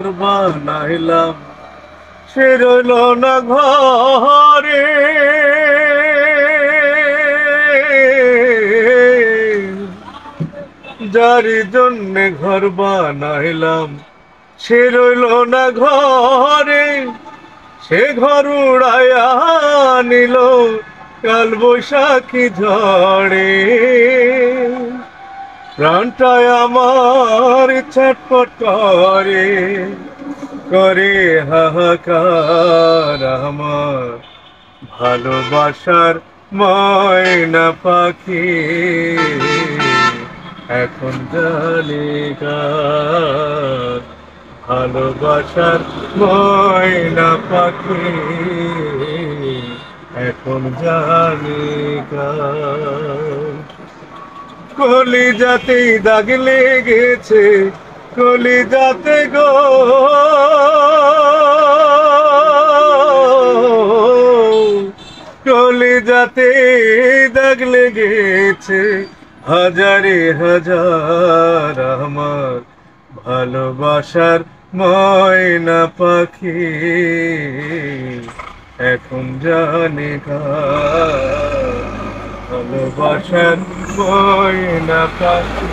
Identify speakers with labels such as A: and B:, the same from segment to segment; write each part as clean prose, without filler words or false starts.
A: বানাইলাম সে রইল না ঘরে। যারি জন্যে ঘর বানাইলাম সে রইল না ঘরে। সে ঘর উড়াইয়া নিল কাল বৈশাখী ঝড়ে। প্রাণটায় আমার ছটফট করে, করে হাহাকার আমার ভালোবাসার ময়না পাখি। এখন জানি কার ভালোবাসার ময়না পাখি, এখন জানি কার। কলিজাতেই দাগ লেগেছে, কলিজাতে গো, কলিজাতে দাগ লেগেছে হাজারে হাজার আমার ভালোবাসার ময়না পাখি। এখন জানি কার ভালোবাসার ময়না পাখি,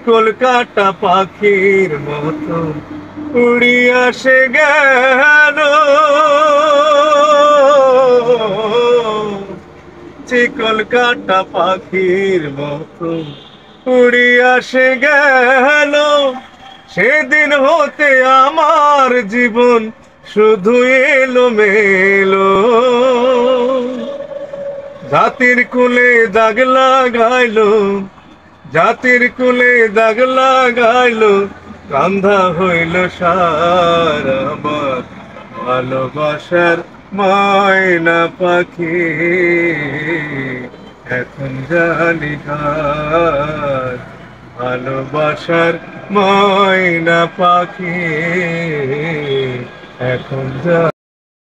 A: কলকাতা পাখির মতো উড়িয়া সে গেল। কলকাতা পাখির মতো উড়িয়া সে গেল। সেদিন হতে আমার জীবন শুধু এলোমেলো। জাতির কুলে দাগ লাগাইলো, জাতির কুলে দাগ লাগাইলো, কান্ধা হইল সার আমার ভালোবাসার ময়না পাখি। এখন জানি কার ভালোবাসার ময়না পাখি, এখন জানি।